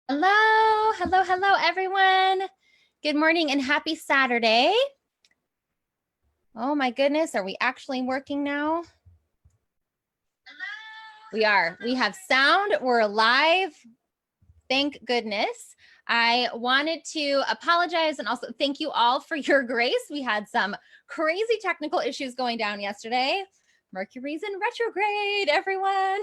Hello, hello, hello, everyone. Good morning and happy Saturday. Oh my goodness, are we actually working now? We are. We have sound. We're live. Thank goodness. I wanted to apologize and also thank you all for your grace. We had some crazy technical issues going down yesterday. Mercury's in retrograde, everyone.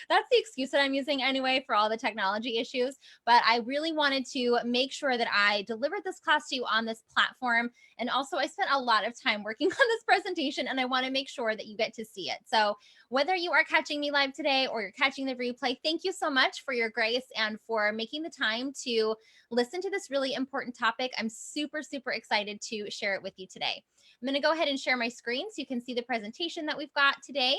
That's the excuse that I'm using anyway for all the technology issues. But I really wanted to make sure that I delivered this class to you on this platform. And also, I spent a lot of time working on this presentation, and I want to make sure that you get to see it. So, whether you are catching me live today or you're catching the replay, thank you so much for your grace and for making the time to listen to this really important topic. I'm super, super excited to share it with you today. I'm going to go ahead and share my screen so you can see the presentation that we've got today.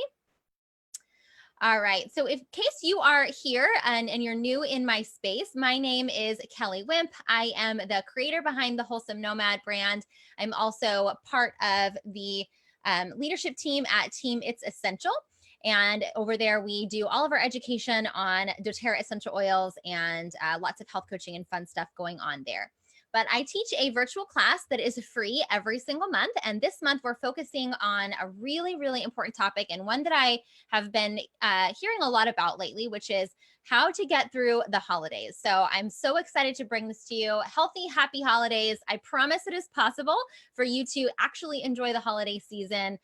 All right. So in case you are here and you're new in my space, my name is Kelly Wimp. I am the creator behind the Wholesome Nomad brand. I'm also part of the leadership team at Team It's Essential. And over there, we do all of our education on doTERRA essential oils and lots of health coaching and fun stuff going on there. But I teach a virtual class that is free every single month. And this month, we're focusing on a really, really important topic and one that I have been hearing a lot about lately, which is how to get through the holidays. So I'm so excited to bring this to you. Healthy, happy holidays. I promise it is possible for you to actually enjoy the holiday season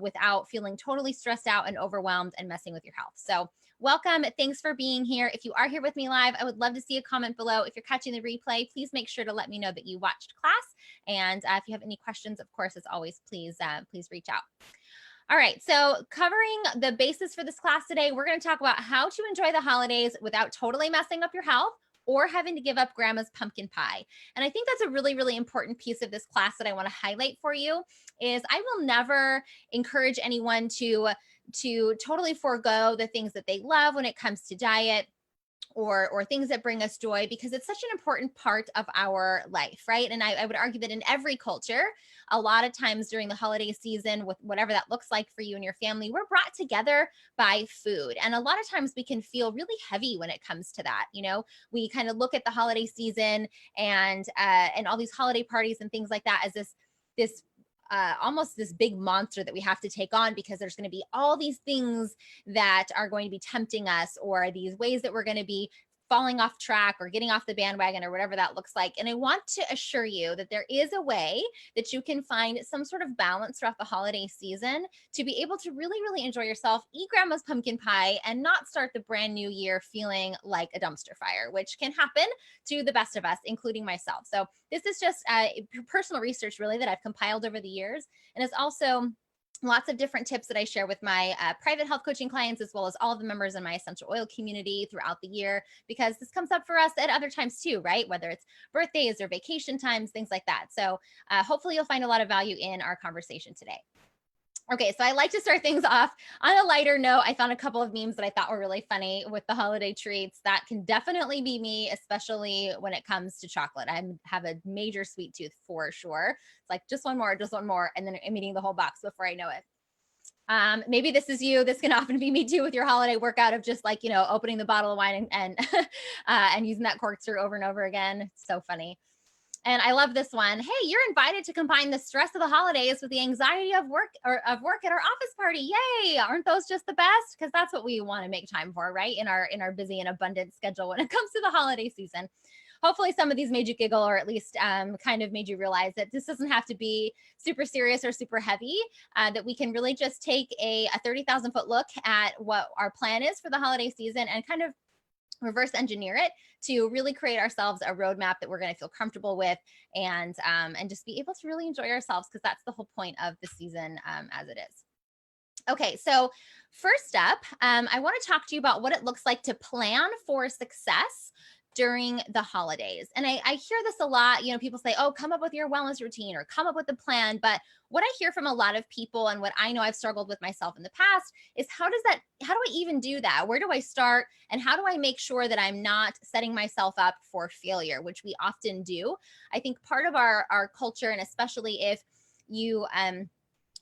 without feeling totally stressed out and overwhelmed and messing with your health. So welcome. Thanks for being here. If you are here with me live, I would love to see a comment below. If you're catching the replay, please make sure to let me know that you watched class. And if you have any questions, of course, as always, please reach out. All right, so covering the basis for this class today, we're going to talk about how to enjoy the holidays without totally messing up your health or having to give up grandma's pumpkin pie. And I think that's a really, really important piece of this class that I want to highlight for you is I will never encourage anyone to totally forego the things that they love when it comes to diet or things that bring us joy, because it's such an important part of our life, right? And I would argue that in every culture, a lot of times during the holiday season, with whatever that looks like for you and your family, we're brought together by food. And a lot of times we can feel really heavy when it comes to that. You know, we kind of look at the holiday season and all these holiday parties and things like that as this almost this big monster that we have to take on, because there's going to be all these things that are going to be tempting us, or these ways that we're going to be falling off track or getting off the bandwagon or whatever that looks like. And I want to assure you that there is a way that you can find some sort of balance throughout the holiday season to be able to really, really enjoy yourself, eat grandma's pumpkin pie, and not start the brand new year feeling like a dumpster fire, which can happen to the best of us, including myself. So this is just personal research really that I've compiled over the years. And it's also lots of different tips that I share with my private health coaching clients, as well as all of the members in my essential oil community throughout the year, because this comes up for us at other times too, right? Whether it's birthdays or vacation times, things like that. So hopefully you'll find a lot of value in our conversation today. Okay, so I like to start things off on a lighter note. I found a couple of memes that I thought were really funny with the holiday treats. That can definitely be me, especially when it comes to chocolate. I have a major sweet tooth for sure. It's like just one more, and then I'm eating the whole box before I know it. Maybe this is you. This can often be me too with your holiday workout of just like, you know, opening the bottle of wine and using that corkscrew over and over again. It's so funny. And I love this one. Hey, you're invited to combine the stress of the holidays with the anxiety of work at our office party. Yay! Aren't those just the best? Because that's what we want to make time for, right? In our busy and abundant schedule when it comes to the holiday season. Hopefully some of these made you giggle, or at least kind of made you realize that this doesn't have to be super serious or super heavy, that we can really just take a 30,000 foot look at what our plan is for the holiday season and kind of reverse engineer it to really create ourselves a roadmap that we're going to feel comfortable with, and just be able to really enjoy ourselves, because that's the whole point of the season as it is. Okay, so first up, I want to talk to you about what it looks like to plan for success during the holidays. And I hear this a lot. You know, people say, oh, come up with your wellness routine or come up with a plan. But what I hear from a lot of people, and what I know I've struggled with myself in the past, is how do I even do that? Where do I start? And how do I make sure that I'm not setting myself up for failure, which we often do? I think part of our culture, and especially if you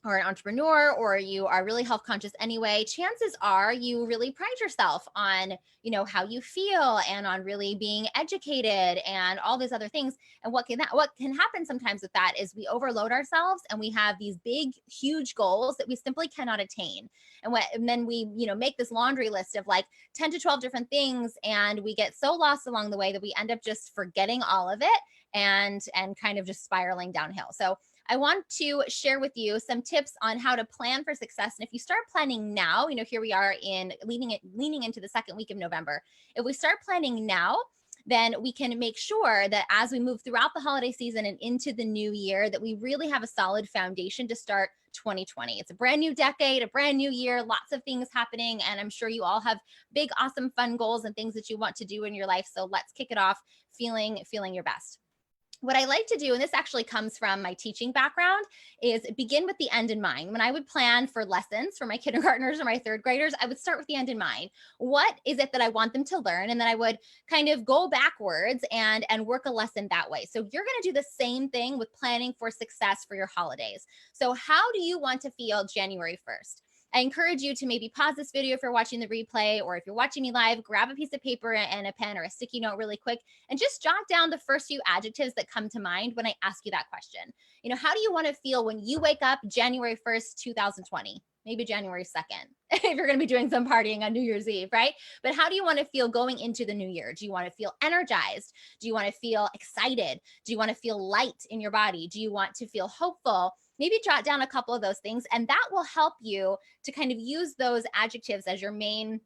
or an entrepreneur, or you are really health conscious anyway, chances are you really pride yourself on, how you feel and on really being educated and all these other things. And what can happen sometimes with that is we overload ourselves and we have these big, huge goals that we simply cannot attain. And then we, make this laundry list of like 10 to 12 different things, and we get so lost along the way that we end up just forgetting all of it and kind of just spiraling downhill. So I want to share with you some tips on how to plan for success. And if you start planning now, here we are in leaning into the second week of November. If we start planning now, then we can make sure that as we move throughout the holiday season and into the new year, that we really have a solid foundation to start 2020. It's a brand new decade, a brand new year, lots of things happening. And I'm sure you all have big, awesome, fun goals and things that you want to do in your life. So let's kick it off feeling your best. What I like to do, and this actually comes from my teaching background, is begin with the end in mind. When I would plan for lessons for my kindergartners or my third graders, I would start with the end in mind. What is it that I want them to learn? And then I would kind of go backwards and work a lesson that way. So you're going to do the same thing with planning for success for your holidays. So how do you want to feel January 1st? I encourage you to maybe pause this video if you're watching the replay, or if you're watching me live, grab a piece of paper and a pen or a sticky note really quick and just jot down the first few adjectives that come to mind when I ask you that question. How do you want to feel when you wake up January 1st, 2020? Maybe January 2nd, if you're going to be doing some partying on New Year's Eve, right? But how do you want to feel going into the new year? Do you want to feel energized? Do you want to feel excited? Do you want to feel light in your body? Do you want to feel hopeful? Maybe jot down a couple of those things, and that will help you to kind of use those adjectives as your main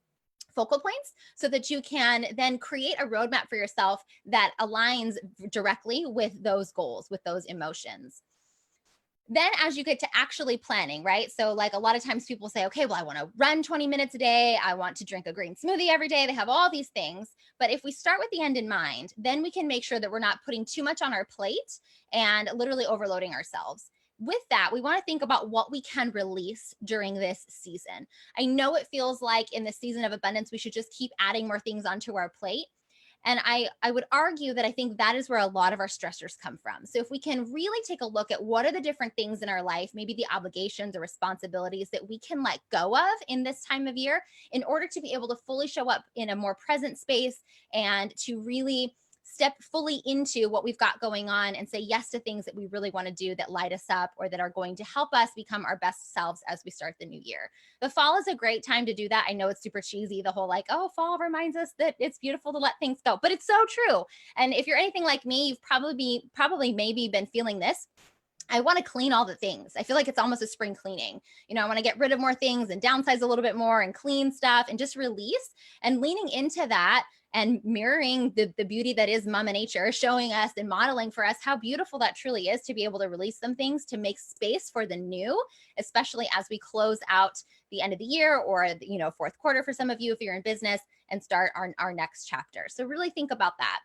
focal points so that you can then create a roadmap for yourself that aligns directly with those goals, with those emotions. Then as you get to actually planning, right? So like a lot of times people say, okay, well, I want to run 20 minutes a day. I want to drink a green smoothie every day. They have all these things. But if we start with the end in mind, then we can make sure that we're not putting too much on our plate and literally overloading ourselves. With that, we want to think about what we can release during this season. I know it feels like in the season of abundance, we should just keep adding more things onto our plate. And I would argue that I think that is where a lot of our stressors come from. So if we can really take a look at what are the different things in our life, maybe the obligations or responsibilities that we can let go of in this time of year in order to be able to fully show up in a more present space and to really step fully into what we've got going on and say yes to things that we really want to do that light us up or that are going to help us become our best selves as we start the new year. The fall is a great time to do that. I know it's super cheesy, the whole like, oh, fall reminds us that it's beautiful to let things go, but it's so true. And if you're anything like me, you've probably maybe been feeling this. I want to clean all the things. I feel like it's almost a spring cleaning. I want to get rid of more things and downsize a little bit more and clean stuff and just release, and leaning into that and mirroring the beauty that is Mama Nature, showing us and modeling for us how beautiful that truly is to be able to release some things to make space for the new, especially as we close out the end of the year or, fourth quarter for some of you if you're in business, and start our next chapter. So really think about that.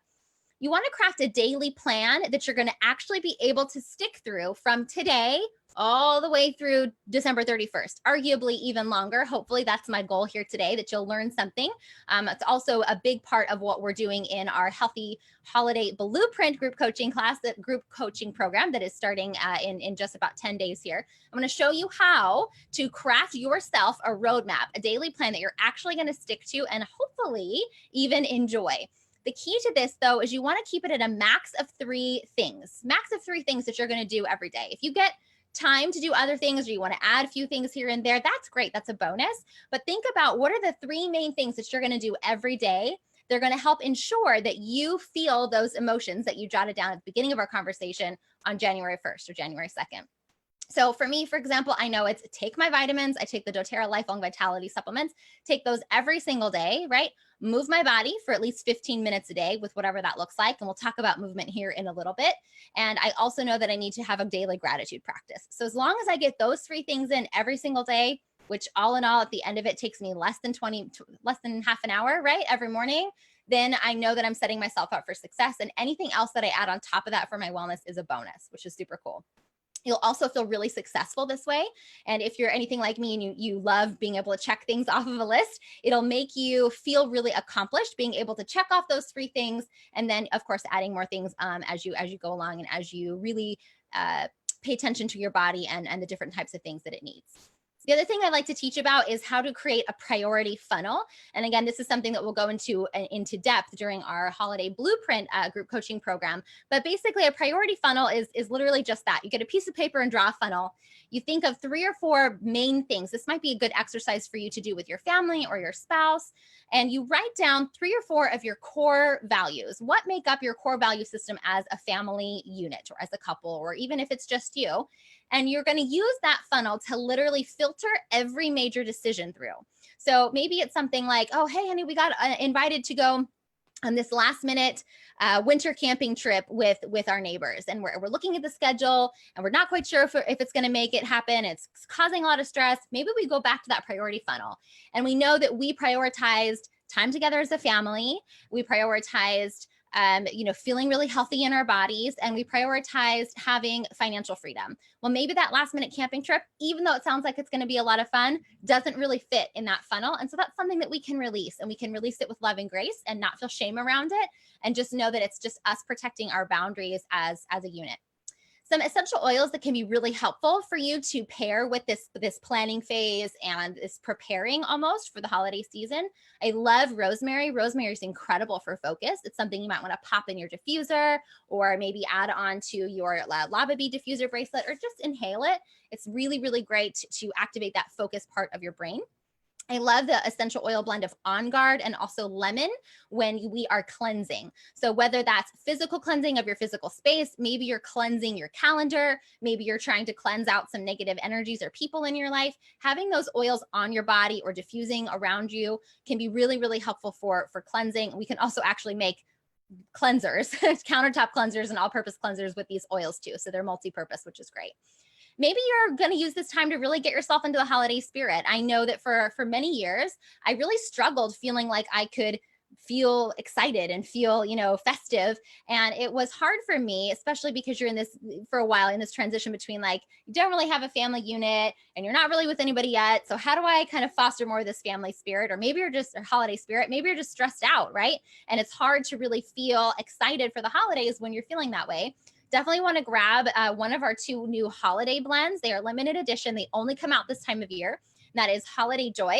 You want to craft a daily plan that you're going to actually be able to stick through from today all the way through December 31st, arguably even longer. Hopefully that's my goal here today, that you'll learn something. It's also a big part of what we're doing in our Healthy Holiday Blueprint group coaching class, that group coaching program that is starting in just about 10 days here. I'm going to show you how to craft yourself a roadmap, a daily plan that you're actually going to stick to and hopefully even enjoy. The key to this, though, is you want to keep it at a max of 3 things that you're going to do every day. If you get time to do other things or you want to add a few things here and there, that's great. That's a bonus. But think about what are the 3 main things that you're going to do every day. They're going to help ensure that you feel those emotions that you jotted down at the beginning of our conversation on January 1st or January 2nd. So for me, for example, I know it's take my vitamins. I take the doTERRA Lifelong Vitality supplements, take those every single day, right? Move my body for at least 15 minutes a day with whatever that looks like. And we'll talk about movement here in a little bit. And I also know that I need to have a daily gratitude practice. So as long as I get those 3 things in every single day, which all in all, at the end of it takes me less than half an hour, right? Every morning, then I know that I'm setting myself up for success. And anything else that I add on top of that for my wellness is a bonus, which is super cool. You'll also feel really successful this way. And if you're anything like me and you love being able to check things off of a list, it'll make you feel really accomplished, being able to check off those 3 things. And then, of course, adding more things as you go along and as you really pay attention to your body and the different types of things that it needs. The other thing I like to teach about is how to create a priority funnel. And again, this is something that we'll go into depth during our holiday blueprint group coaching program. But basically, a priority funnel is literally just that. You get a piece of paper and draw a funnel. You think of 3 or 4 main things. This might be a good exercise for you to do with your family or your spouse. And you write down 3 or 4 of your core values. What make up your core value system as a family unit or as a couple, or even if it's just you. And you're going to use that funnel to literally filter every major decision through. So maybe it's something like, oh, hey, honey, we got invited to go on this last minute winter camping trip with our neighbors. And we're looking at the schedule and we're not quite sure if it's going to make it happen. It's causing a lot of stress. Maybe we go back to that priority funnel. And we know that we prioritized time together as a family. We prioritized feeling really healthy in our bodies, and we prioritized having financial freedom. Well, maybe that last minute camping trip, even though it sounds like it's going to be a lot of fun, doesn't really fit in that funnel. And so that's something that we can release, and we can release it with love and grace and not feel shame around it. And just know that it's just us protecting our boundaries as a unit. Some essential oils that can be really helpful for you to pair with this planning phase and this preparing almost for the holiday season. I love rosemary. Rosemary is incredible for focus. It's something you might want to pop in your diffuser, or maybe add on to your lava bead diffuser bracelet, or just inhale it. It's really, really great to activate that focus part of your brain. I love the essential oil blend of On Guard and also lemon when we are cleansing. So whether that's physical cleansing of your physical space, maybe you're cleansing your calendar, maybe you're trying to cleanse out some negative energies or people in your life, having those oils on your body or diffusing around you can be really, really helpful for cleansing. We can also actually make cleansers, countertop cleansers and all-purpose cleansers with these oils too. So they're multi-purpose, which is great. Maybe you're going to use this time to really get yourself into the holiday spirit. I know that for many years, I really struggled feeling like I could feel excited and feel, festive. And it was hard for me, especially because you're in this for a while in this transition between like, you don't really have a family unit and you're not really with anybody yet. So how do I kind of foster more of this family spirit? Or maybe you're just a holiday spirit. Maybe you're just stressed out, right? And it's hard to really feel excited for the holidays when you're feeling that way. Definitely want to grab one of our 2 new holiday blends. They are limited edition. They only come out this time of year. And that is Holiday Joy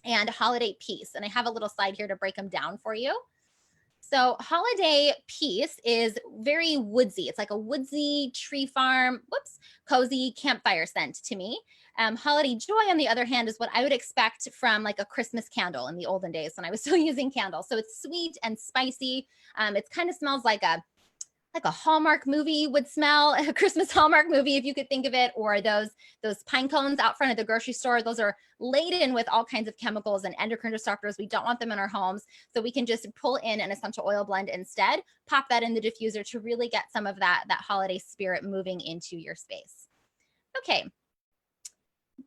and Holiday Peace. And I have a little slide here to break them down for you. So Holiday Peace is very woodsy. It's like a woodsy tree farm, cozy campfire scent to me. Holiday Joy, on the other hand, is what I would expect from like a Christmas candle in the olden days when I was still using candles. So it's sweet and spicy. It kind of smells like a Hallmark movie would smell, a Christmas Hallmark movie, if you could think of it, or those pine cones out front of the grocery store. Those are laden with all kinds of chemicals and endocrine disruptors. We don't want them in our homes. So we can just pull in an essential oil blend instead, pop that in the diffuser to really get some of that holiday spirit moving into your space. Okay.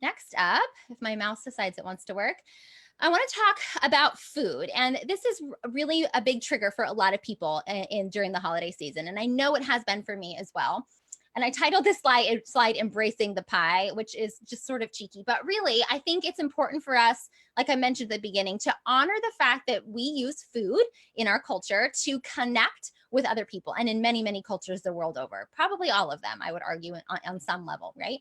Next up, if my mouse decides it wants to work, I want to talk about food. And this is really a big trigger for a lot of people during the holiday season. And I know it has been for me as well. And I titled this slide Embracing the Pie, which is just sort of cheeky. But really, I think it's important for us, like I mentioned at the beginning, to honor the fact that we use food in our culture to connect with other people. And in many, many cultures the world over, probably all of them, I would argue on some level, right?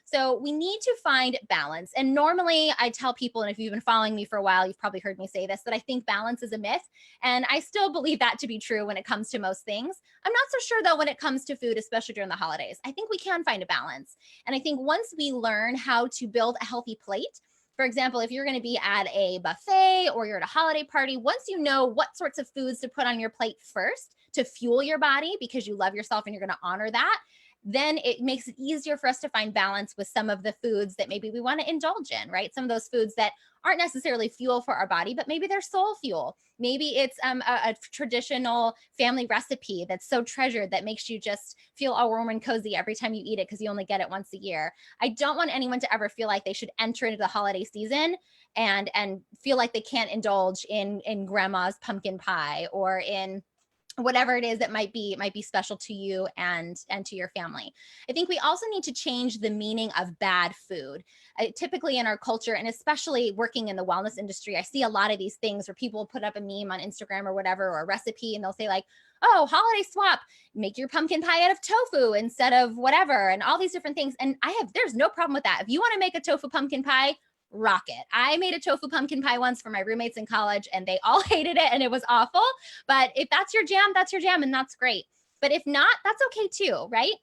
So we need to find balance. And normally I tell people, and if you've been following me for a while, you've probably heard me say this, that I think balance is a myth. And I still believe that to be true when it comes to most things. I'm not so sure though when it comes to food, especially during the holidays. I think we can find a balance. And I think once we learn how to build a healthy plate, for example, if you're going to be at a buffet or you're at a holiday party, once you know what sorts of foods to put on your plate first to fuel your body because you love yourself and you're going to honor that, then it makes it easier for us to find balance with some of the foods that maybe we want to indulge in, right? Some of those foods that aren't necessarily fuel for our body, but maybe they're soul fuel. Maybe it's a traditional family recipe that's so treasured that makes you just feel all warm and cozy every time you eat it because you only get it once a year. I don't want anyone to ever feel like they should enter into the holiday season and feel like they can't indulge in grandma's pumpkin pie or in whatever it is that might be special to you and to your family. I think we also need to change the meaning of bad food. Typically in our culture, and especially working in the wellness industry, I see a lot of these things where people put up a meme on Instagram or whatever, or a recipe, and they'll say like, oh, holiday swap, make your pumpkin pie out of tofu instead of whatever, and all these different things. And there's no problem with that. If you want to make a tofu pumpkin pie, rock it. I made a tofu pumpkin pie once for my roommates in college, and they all hated it and it was awful. But if that's your jam, and that's great. But if not, that's okay too, right?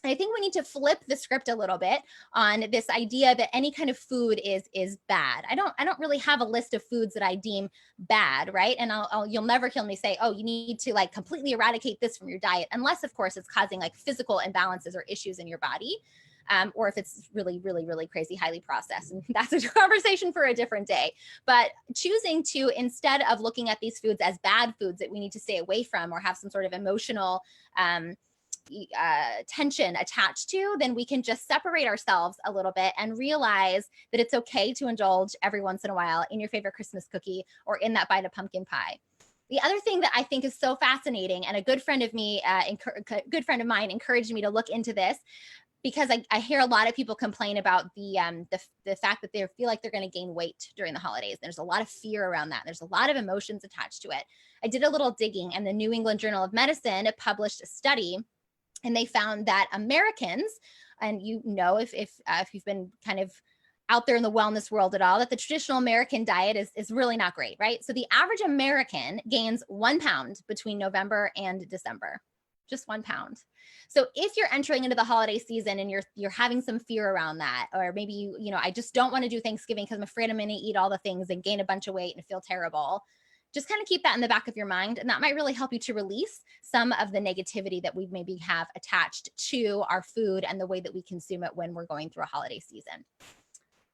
I think we need to flip the script a little bit on this idea that any kind of food is bad. I don't really have a list of foods that I deem bad, right? And you'll never hear me say, oh, you need to like completely eradicate this from your diet, unless of course it's causing like physical imbalances or issues in your body. Or if it's really, really, really crazy, highly processed. And that's a conversation for a different day. But choosing to, instead of looking at these foods as bad foods that we need to stay away from or have some sort of emotional tension attached to, then we can just separate ourselves a little bit and realize that it's okay to indulge every once in a while in your favorite Christmas cookie or in that bite of pumpkin pie. The other thing that I think is so fascinating, and a good friend of mine encouraged me to look into this, because I hear a lot of people complain about the fact that they feel like they're going to gain weight during the holidays. There's a lot of fear around that. There's a lot of emotions attached to it. I did a little digging, and the New England Journal of Medicine published a study, and they found that Americans, and if you've been kind of out there in the wellness world at all, that the traditional American diet is really not great, right? So the average American gains 1 pound between November and December. Just 1 pound. So if you're entering into the holiday season and you're having some fear around that, or maybe I just don't want to do Thanksgiving because I'm afraid I'm going to eat all the things and gain a bunch of weight and feel terrible, just kind of keep that in the back of your mind. And that might really help you to release some of the negativity that we maybe have attached to our food and the way that we consume it when we're going through a holiday season.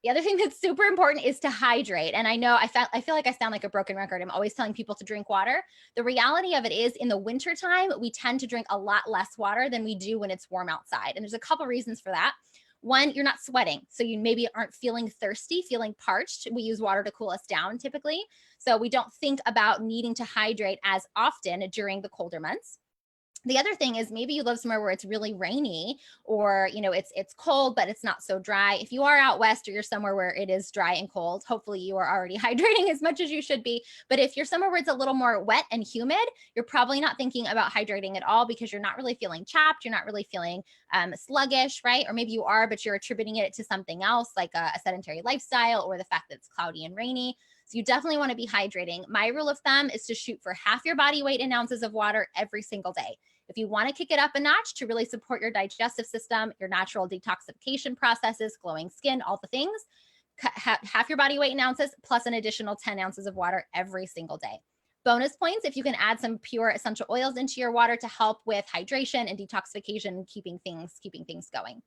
The other thing that's super important is to hydrate. And I know I feel like I sound like a broken record. I'm always telling people to drink water. The reality of it is, in the wintertime, we tend to drink a lot less water than we do when it's warm outside. And there's a couple reasons for that. One, you're not sweating, so you maybe aren't feeling thirsty, feeling parched. We use water to cool us down typically. So we don't think about needing to hydrate as often during the colder months. The other thing is, maybe you live somewhere where it's really rainy, or it's cold but it's not so dry. If you are out west, or you're somewhere where it is dry and cold, hopefully you are already hydrating as much as you should be. But if you're somewhere where it's a little more wet and humid, you're probably not thinking about hydrating at all, because you're not really feeling chapped, you're not really feeling sluggish, right? Or maybe you are, but you're attributing it to something else, like a sedentary lifestyle or the fact that it's cloudy and rainy. So you definitely want to be hydrating. My rule of thumb is to shoot for half your body weight in ounces of water every single day. If you want to kick it up a notch to really support your digestive system, your natural detoxification processes, glowing skin, all the things, half your body weight in ounces plus an additional 10 ounces of water every single day. Bonus points if you can add some pure essential oils into your water to help with hydration and detoxification and keeping things going.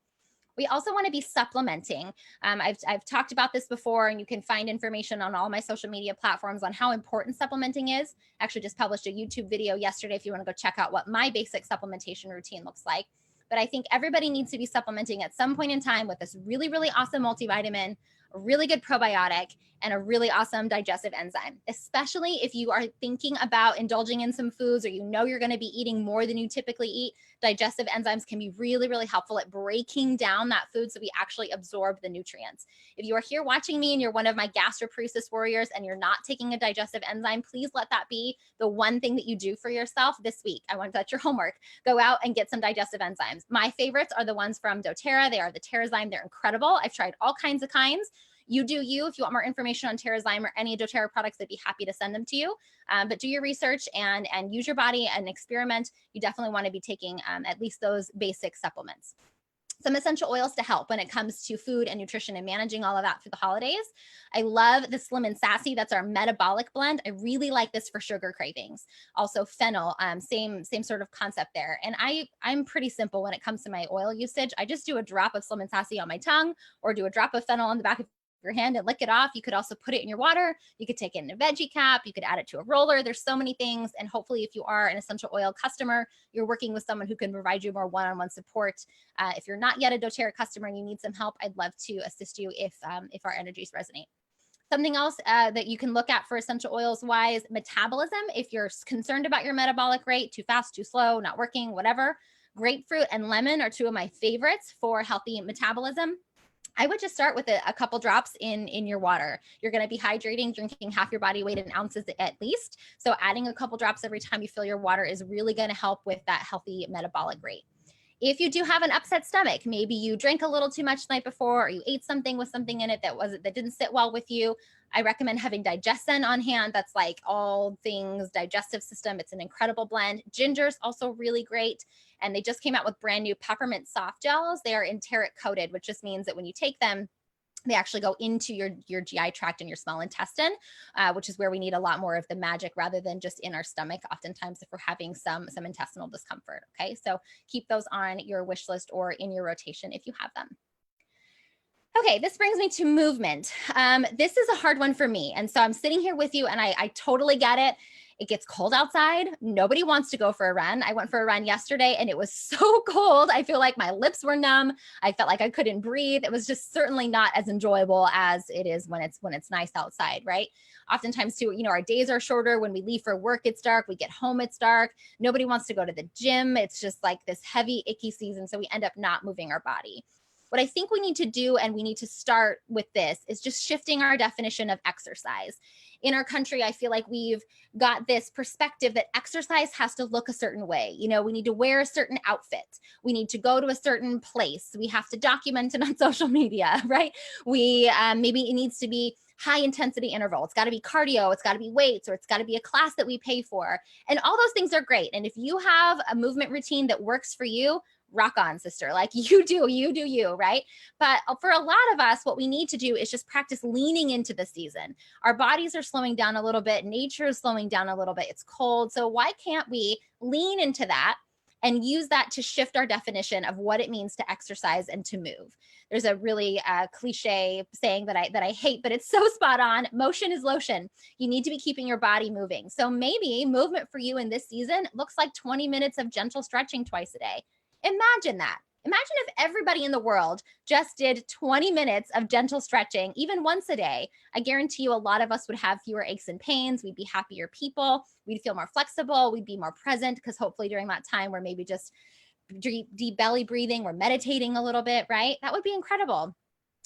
We also want to be supplementing. I've talked about this before, and you can find information on all my social media platforms on how important supplementing is. Actually just published a YouTube video yesterday if you want to go check out what my basic supplementation routine looks like. But I think everybody needs to be supplementing at some point in time with this really, really awesome multivitamin, a really good probiotic, and a really awesome digestive enzyme, especially if you are thinking about indulging in some foods, or you're going to be eating more than you typically eat. Digestive enzymes can be really, really helpful at breaking down that food so we actually absorb the nutrients. If you are here watching me and you're one of my gastroparesis warriors and you're not taking a digestive enzyme, please let that be the one thing that you do for yourself this week. I want that's your homework. Go out and get some digestive enzymes. My favorites are the ones from doTERRA. They are the TerraZyme. They're incredible. I've tried all kinds of kinds. You do you. If you want more information on TerraZyme or any doTERRA products, I'd be happy to send them to you. But do your research and use your body and experiment. You definitely want to be taking at least those basic supplements. Some essential oils to help when it comes to food and nutrition and managing all of that through the holidays. I love the Slim and Sassy. That's our metabolic blend. I really like this for sugar cravings. Also fennel, same sort of concept there. And I'm pretty simple when it comes to my oil usage. I just do a drop of Slim and Sassy on my tongue, or do a drop of fennel on the back of your hand and lick it off. You could also put it in your water. You could take it in a veggie cap. You could add it to a roller. There's so many things. And hopefully if you are an essential oil customer, you're working with someone who can provide you more one-on-one support. If you're not yet a doTERRA customer and you need some help, I'd love to assist you if our energies resonate. Something else that you can look at for essential oils wise, metabolism. If you're concerned about your metabolic rate, too fast, too slow, not working, whatever, grapefruit and lemon are two of my favorites for healthy metabolism. I would just start with a couple drops in your water. You're going to be hydrating, drinking half your body weight in ounces at least. So adding a couple drops every time you fill your water is really going to help with that healthy metabolic rate. If you do have an upset stomach, maybe you drank a little too much the night before, or you ate something with something in it that didn't sit well with you, I recommend having Digestin on hand. That's like all things digestive system. It's an incredible blend. Ginger's also really great. And they just came out with brand new peppermint soft gels. They are enteric coated, which just means that when you take them, they actually go into your GI tract and your small intestine, which is where we need a lot more of the magic rather than just in our stomach, oftentimes if we're having some intestinal discomfort. Okay, so keep those on your wish list or in your rotation if you have them. Okay, this brings me to movement. This is a hard one for me. And so I'm sitting here with you and I totally get it. It gets cold outside. Nobody wants to go for a run. I went for a run yesterday and it was so cold. I feel like my lips were numb. I felt like I couldn't breathe. It was just certainly not as enjoyable as it is when it's nice outside, right? Oftentimes too, our days are shorter. When we leave for work, it's dark. We get home, it's dark. Nobody wants to go to the gym. It's just like this heavy, icky season. So we end up not moving our body. What I think we need to do, and we need to start with this, is just shifting our definition of exercise. In our country, I feel like we've got this perspective that exercise has to look a certain way. We need to wear a certain outfit. We need to go to a certain place. We have to document it on social media, right? Maybe it needs to be high intensity interval. It's got to be cardio. It's got to be weights, or it's got to be a class that we pay for. And all those things are great. And if you have a movement routine that works for you, rock on, sister. Like you do you, right? But for a lot of us, what we need to do is just practice leaning into the season. Our bodies are slowing down a little bit. Nature is slowing down a little bit. It's cold. So why can't we lean into that and use that to shift our definition of what it means to exercise and to move? There's a really cliche saying that I hate, but it's so spot on. Motion is lotion. You need to be keeping your body moving. So maybe movement for you in this season looks like 20 minutes of gentle stretching twice a day. Imagine that. Imagine if everybody in the world just did 20 minutes of gentle stretching, even once a day. I guarantee you a lot of us would have fewer aches and pains. We'd be happier people. We'd feel more flexible. We'd be more present because hopefully during that time we're maybe just deep belly breathing, we're meditating a little bit, right? That would be incredible.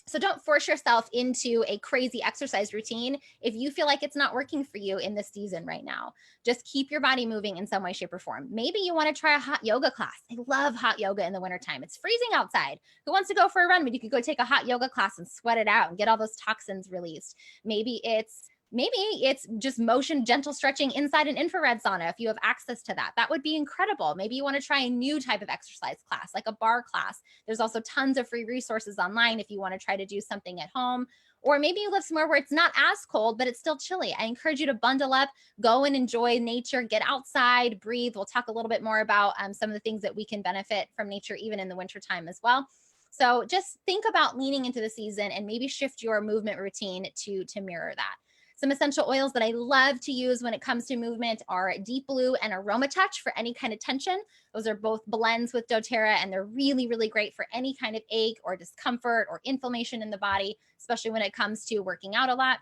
So don't force yourself into a crazy exercise routine if you feel like it's not working for you in this season right now. Just keep your body moving in some way, shape, or form. Maybe you want to try a hot yoga class. I love hot yoga in the wintertime. It's freezing outside. Who wants to go for a run? But you could go take a hot yoga class and sweat it out and get all those toxins released. Maybe it's just motion, gentle stretching inside an infrared sauna if you have access to that. That would be incredible. Maybe you want to try a new type of exercise class, like a bar class. There's also tons of free resources online if you want to try to do something at home. Or maybe you live somewhere where it's not as cold, but it's still chilly. I encourage you to bundle up, go and enjoy nature, get outside, breathe. We'll talk a little bit more about some of the things that we can benefit from nature even in the wintertime as well. So just think about leaning into the season and maybe shift your movement routine to mirror that. Some essential oils that I love to use when it comes to movement are Deep Blue and Aroma Touch for any kind of tension. Those are both blends with doTERRA, and they're really, really great for any kind of ache or discomfort or inflammation in the body, especially when it comes to working out a lot.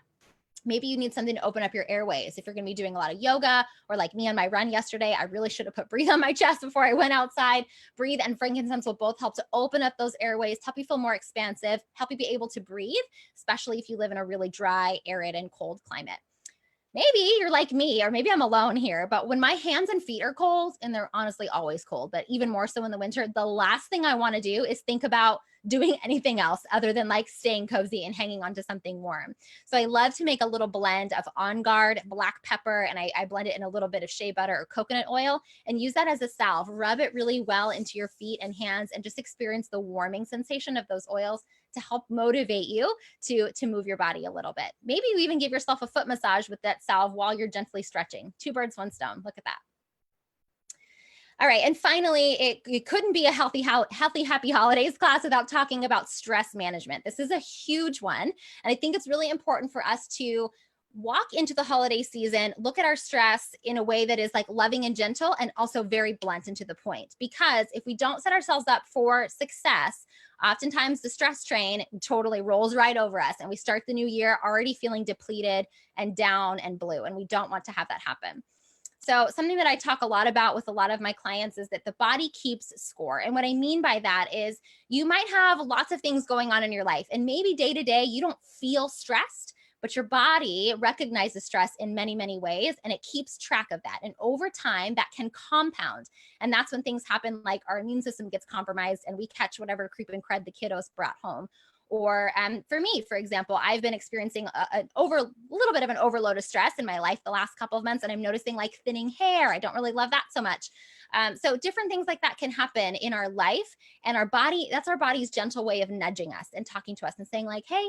Maybe you need something to open up your airways. If you're going to be doing a lot of yoga, or like me on my run yesterday, I really should have put Breathe on my chest before I went outside. Breathe and frankincense will both help to open up those airways, help you feel more expansive, help you be able to breathe, especially if you live in a really dry, arid, and cold climate. Maybe you're like me, or maybe I'm alone here, but when my hands and feet are cold, and they're honestly always cold, but even more so in the winter, the last thing I want to do is think about doing anything else other than like staying cozy and hanging onto something warm. So I love to make a little blend of On Guard, black pepper, and I blend it in a little bit of shea butter or coconut oil and use that as a salve. Rub it really well into your feet and hands and just experience the warming sensation of those oils to help motivate you to move your body a little bit. Maybe you even give yourself a foot massage with that salve while you're gently stretching. 2 birds, 1 stone. Look at that. All right. And finally, it couldn't be a healthy, happy holidays class without talking about stress management. This is a huge one. And I think it's really important for us to walk into the holiday season, look at our stress in a way that is like loving and gentle and also very blunt and to the point. Because if we don't set ourselves up for success, oftentimes the stress train totally rolls right over us and we start the new year already feeling depleted and down and blue. And we don't want to have that happen. So something that I talk a lot about with a lot of my clients is that the body keeps score. And what I mean by that is you might have lots of things going on in your life and maybe day to day you don't feel stressed, but your body recognizes stress in many, many ways, and it keeps track of that. And over time, that can compound. And that's when things happen, like our immune system gets compromised and we catch whatever creep and crud the kiddos brought home. Or for me, for example, I've been experiencing a little bit of an overload of stress in my life the last couple of months, and I'm noticing like thinning hair. I don't really love that so much. So different things like that can happen in our life, and our body, that's our body's gentle way of nudging us and talking to us and saying like, hey,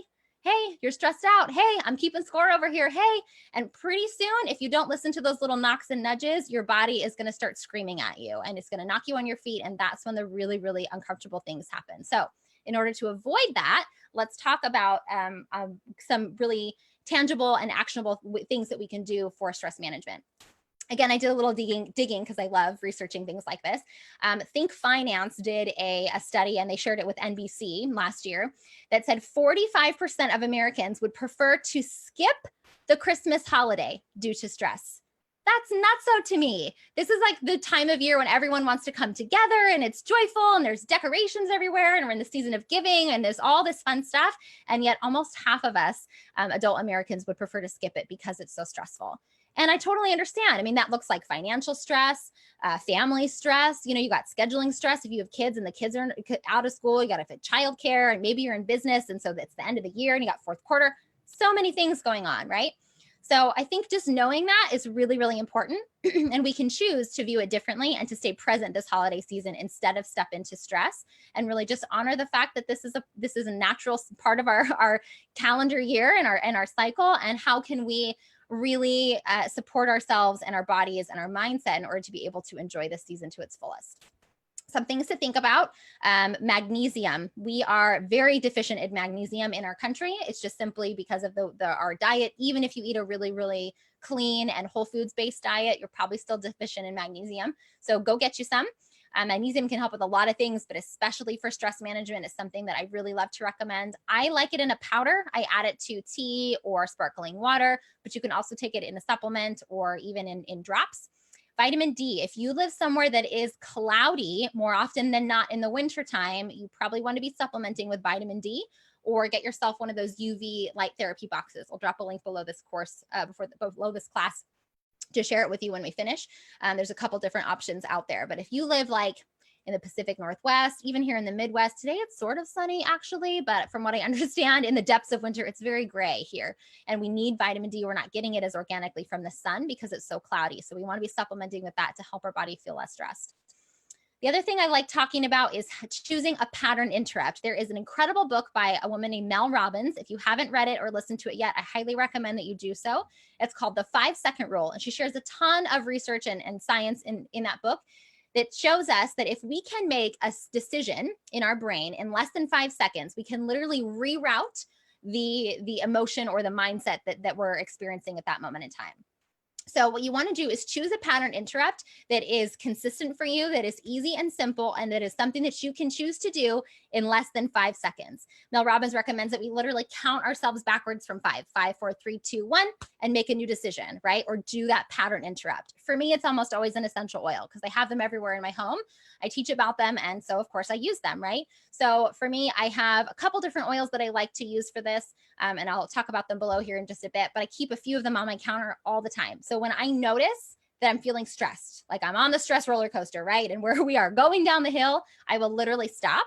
you're stressed out. Hey, I'm keeping score over here. Hey, and pretty soon, if you don't listen to those little knocks and nudges, your body is going to start screaming at you and it's going to knock you on your feet. And that's when the really, really uncomfortable things happen. So in order to avoid that, let's talk about some really tangible and actionable things that we can do for stress management. Again, I did a little digging because I love researching things like this. Think Finance did a study, and they shared it with NBC last year, that said 45% of Americans would prefer to skip the Christmas holiday due to stress. That's not so to me. This is like the time of year when everyone wants to come together and it's joyful and there's decorations everywhere and we're in the season of giving and there's all this fun stuff. And yet almost half of us adult Americans would prefer to skip it because it's so stressful. And I totally understand. I mean, that looks like financial stress, family stress. You know, you got scheduling stress if you have kids and the kids are out of school. You got to fit childcare, and maybe you're in business. And so it's the end of the year and you got fourth quarter. So many things going on, right? So I think just knowing that is really, really important. And we can choose to view it differently and to stay present this holiday season instead of step into stress, and really just honor the fact that this is a natural part of our calendar year and our cycle. And how can we really support ourselves and our bodies and our mindset in order to be able to enjoy this season to its fullest. Some things to think about. Magnesium. We are very deficient in magnesium in our country. It's just simply because of our diet. Even if you eat a really, really clean and whole foods based diet, you're probably still deficient in magnesium. So go get you some. Magnesium can help with a lot of things, but especially for stress management is something that I really love to recommend. I like it in a powder. I add it to tea or sparkling water, but you can also take it in a supplement or even in drops. Vitamin D, if you live somewhere that is cloudy more often than not in the wintertime, you probably want to be supplementing with vitamin D, or get yourself one of those UV light therapy boxes. I'll drop a link below this course, below this class, to share it with you when we finish. There's a couple different options out there, but if you live like in the Pacific Northwest, even here in the Midwest, today it's sort of sunny actually, but from what I understand, in the depths of winter, it's very gray here. And we need vitamin D. We're not getting it as organically from the sun because it's so cloudy. So we want to be supplementing with that to help our body feel less stressed. The other thing I like talking about is choosing a pattern interrupt. There is an incredible book by a woman named Mel Robbins. If you haven't read it or listened to it yet, I highly recommend that you do so. It's called The 5-Second Rule. And she shares a ton of research and science in that book that shows us that if we can make a decision in our brain in less than 5 seconds, we can literally reroute the emotion or the mindset that we're experiencing at that moment in time. So what you want to do is choose a pattern interrupt that is consistent for you, that is easy and simple, and that is something that you can choose to do in less than 5 seconds. Mel Robbins recommends that we literally count ourselves backwards from 5, 4, 3, 2, 1, and make a new decision, right? Or do that pattern interrupt. For me, it's almost always an essential oil because I have them everywhere in my home. I teach about them, and so of course I use them, right? So for me, I have a couple different oils that I like to use for this, and I'll talk about them below here in just a bit, but I keep a few of them on my counter all the time. So when I notice that I'm feeling stressed, like I'm on the stress roller coaster, right? And where we are going down the hill, I will literally stop,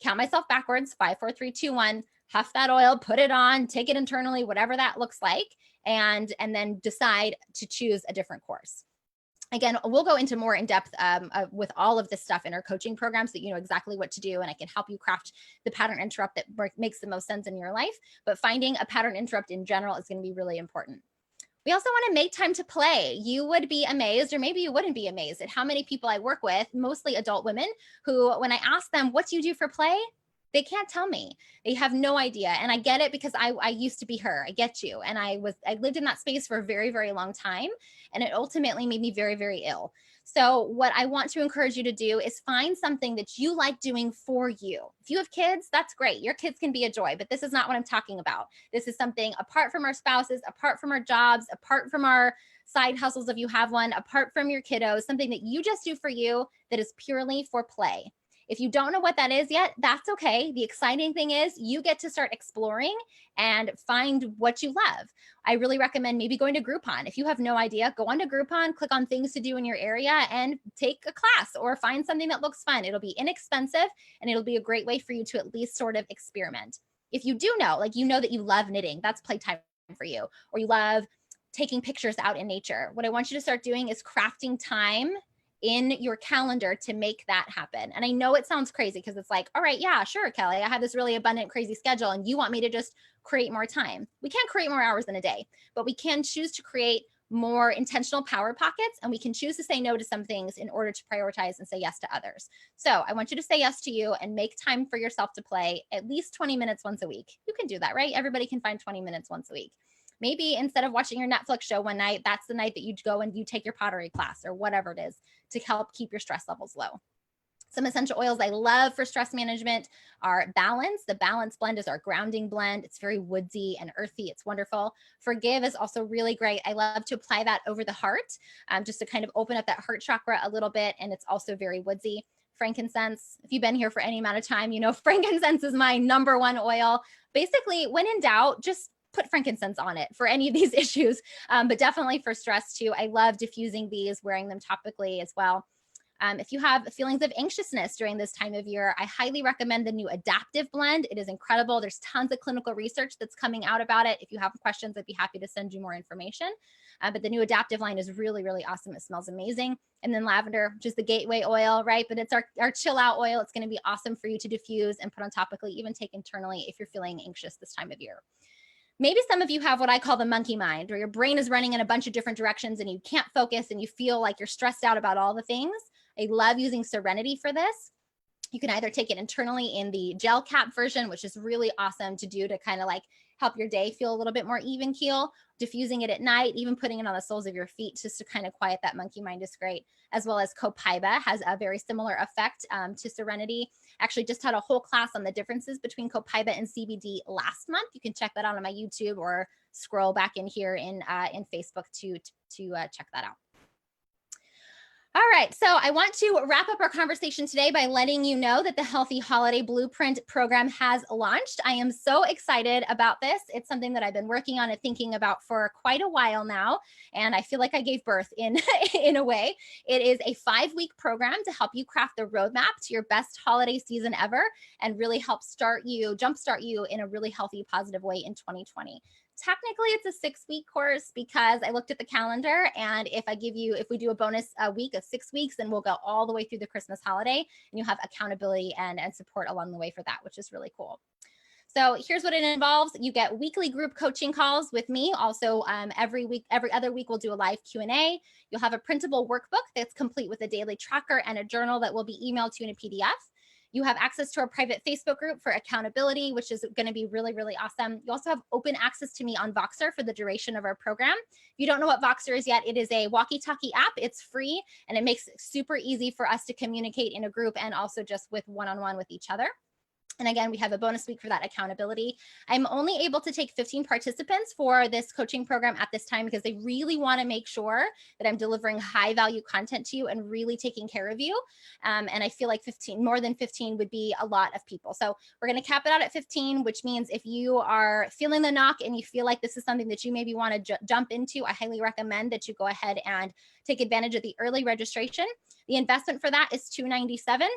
count myself backwards, 5, 4, 3, 2, 1, huff that oil, put it on, take it internally, whatever that looks like, and then decide to choose a different course. Again, we'll go into more in depth with all of this stuff in our coaching program so that you know exactly what to do, and I can help you craft the pattern interrupt that makes the most sense in your life. But finding a pattern interrupt in general is going to be really important. We also want to make time to play. You would be amazed, or maybe you wouldn't be amazed, at how many people I work with, mostly adult women, who when I ask them, what do you do for play? They can't tell me. They have no idea. And I get it because I used to be her. I get you. And I lived in that space for a very, very long time. And it ultimately made me very, very ill. So what I want to encourage you to do is find something that you like doing for you. If you have kids, that's great. Your kids can be a joy, but this is not what I'm talking about. This is something apart from our spouses, apart from our jobs, apart from our side hustles, if you have one, apart from your kiddos, something that you just do for you that is purely for play. If you don't know what that is yet, that's okay. The exciting thing is you get to start exploring and find what you love. I really recommend maybe going to Groupon. If you have no idea, go on to Groupon, click on things to do in your area and take a class or find something that looks fun. It'll be inexpensive and it'll be a great way for you to at least sort of experiment. If you do know, like you know that you love knitting, that's playtime for you, or you love taking pictures out in nature. What I want you to start doing is crafting time in your calendar to make that happen. And I know it sounds crazy because it's like, all right, yeah, sure, Kelly, I have this really abundant, crazy schedule and you want me to just create more time. We can't create more hours in a day, but we can choose to create more intentional power pockets, and we can choose to say no to some things in order to prioritize and say yes to others. So I want you to say yes to you and make time for yourself to play at least 20 minutes once a week. You can do that, right? Everybody can find 20 minutes once a week. Maybe instead of watching your Netflix show one night, that's the night that you go and you take your pottery class or whatever it is to help keep your stress levels low. Some essential oils I love for stress management are Balance. The Balance blend is our grounding blend. It's very woodsy and earthy. It's wonderful. Forgive is also really great. I love to apply that over the heart just to kind of open up that heart chakra a little bit. And it's also very woodsy. Frankincense, if you've been here for any amount of time, you know frankincense is my number one oil. Basically, when in doubt, just put frankincense on it for any of these issues, but definitely for stress too. I love diffusing these, wearing them topically as well. If you have feelings of anxiousness during this time of year, I highly recommend the new Adaptive blend. It is incredible. There's tons of clinical research that's coming out about it. If you have questions, I'd be happy to send you more information. But the new Adaptive line is really, really awesome. It smells amazing. And then lavender, just the gateway oil, right? But it's our chill out oil. It's going to be awesome for you to diffuse and put on topically, even take internally if you're feeling anxious this time of year. Maybe some of you have what I call the monkey mind, where your brain is running in a bunch of different directions and you can't focus and you feel like you're stressed out about all the things. I love using Serenity for this. You can either take it internally in the gel cap version, which is really awesome to do to kind of like help your day feel a little bit more even keel. Diffusing it at night, even putting it on the soles of your feet just to kind of quiet that monkey mind is great. As well as Copaiba has a very similar effect to Serenity. Actually just had a whole class on the differences between Copaiba and CBD last month. You can check that out on my YouTube or scroll back in here in Facebook to check that out. All right, so I want to wrap up our conversation today by letting you know that the Healthy Holiday Blueprint program has launched. I am so excited about this. It's something that I've been working on and thinking about for quite a while now, and I feel like I gave birth in a way. It is a 5-week program to help you craft the roadmap to your best holiday season ever and really help jumpstart you in a really healthy, positive way in 2020. Technically, it's a 6-week course because I looked at the calendar, and if we do a bonus week of 6 weeks, then we'll go all the way through the Christmas holiday, and you'll have accountability and support along the way for that, which is really cool. So here's what it involves. You get weekly group coaching calls with me. Also, every other week, we'll do a live Q&A. You'll have a printable workbook that's complete with a daily tracker and a journal that will be emailed to you in a PDF. You have access to our private Facebook group for accountability, which is going to be really, really awesome. You also have open access to me on Voxer for the duration of our program. If you don't know what Voxer is yet, it is a walkie-talkie app. It's free, and it makes it super easy for us to communicate in a group and also just with one-on-one with each other. And again, we have a bonus week for that accountability. I'm only able to take 15 participants for this coaching program at this time because they really want to make sure that I'm delivering high value content to you and really taking care of you. And I feel like more than 15 would be a lot of people. So we're going to cap it out at 15, which means if you are feeling the knock and you feel like this is something that you maybe want to jump into, I highly recommend that you go ahead and take advantage of the early registration. The investment for that is $297.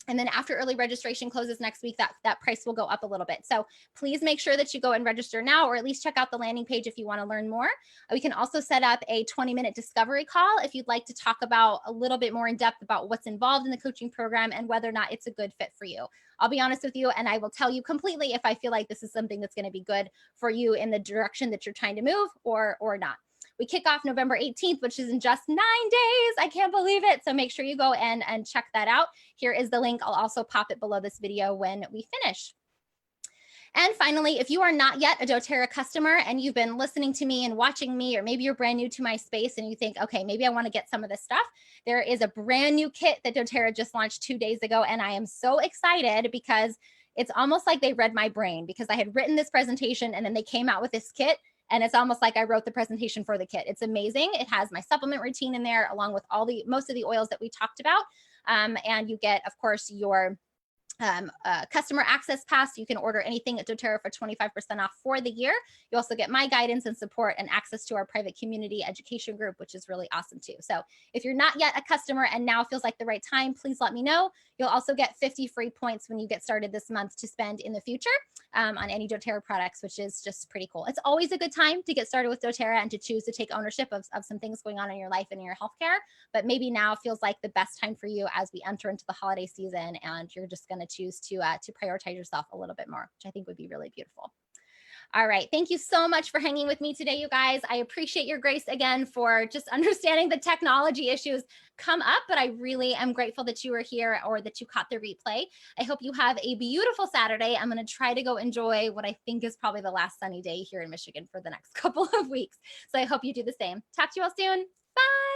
And then after early registration closes next week, that price will go up a little bit. So please make sure that you go and register now, or at least check out the landing page if you want to learn more. We can also set up a 20-minute discovery call if you'd like to talk about a little bit more in depth about what's involved in the coaching program and whether or not it's a good fit for you. I'll be honest with you, and I will tell you completely if I feel like this is something that's going to be good for you in the direction that you're trying to move or not. We kick off November 18th, which is in just 9 days. I can't believe it. So make sure you go in and check that out. Here is the link. I'll also pop it below this video when we finish. And finally, if you are not yet a doTERRA customer and you've been listening to me and watching me, or maybe you're brand new to my space and you think, okay, maybe I want to get some of this stuff, there is a brand new kit that doTERRA just launched 2 days ago. And I am so excited because it's almost like they read my brain, because I had written this presentation and then they came out with this kit. And it's almost like I wrote the presentation for the kit. It's amazing. It has my supplement routine in there, along with most of the oils that we talked about. And you get, of course, your customer access pass. You can order anything at doTERRA for 25% off for the year. You also get my guidance and support and access to our private community education group, which is really awesome too. So if you're not yet a customer and now feels like the right time, please let me know. You'll also get 50 free points when you get started this month to spend in the future on any doTERRA products, which is just pretty cool. It's always a good time to get started with doTERRA and to choose to take ownership of some things going on in your life and in your healthcare. But maybe now feels like the best time for you as we enter into the holiday season, and you're just going to choose to prioritize yourself a little bit more, which I think would be really beautiful. All right. Thank you so much for hanging with me today, you guys. I appreciate your grace again for just understanding the technology issues come up, but I really am grateful that you were here or that you caught the replay. I hope you have a beautiful Saturday. I'm going to try to go enjoy what I think is probably the last sunny day here in Michigan for the next couple of weeks. So I hope you do the same. Talk to you all soon. Bye.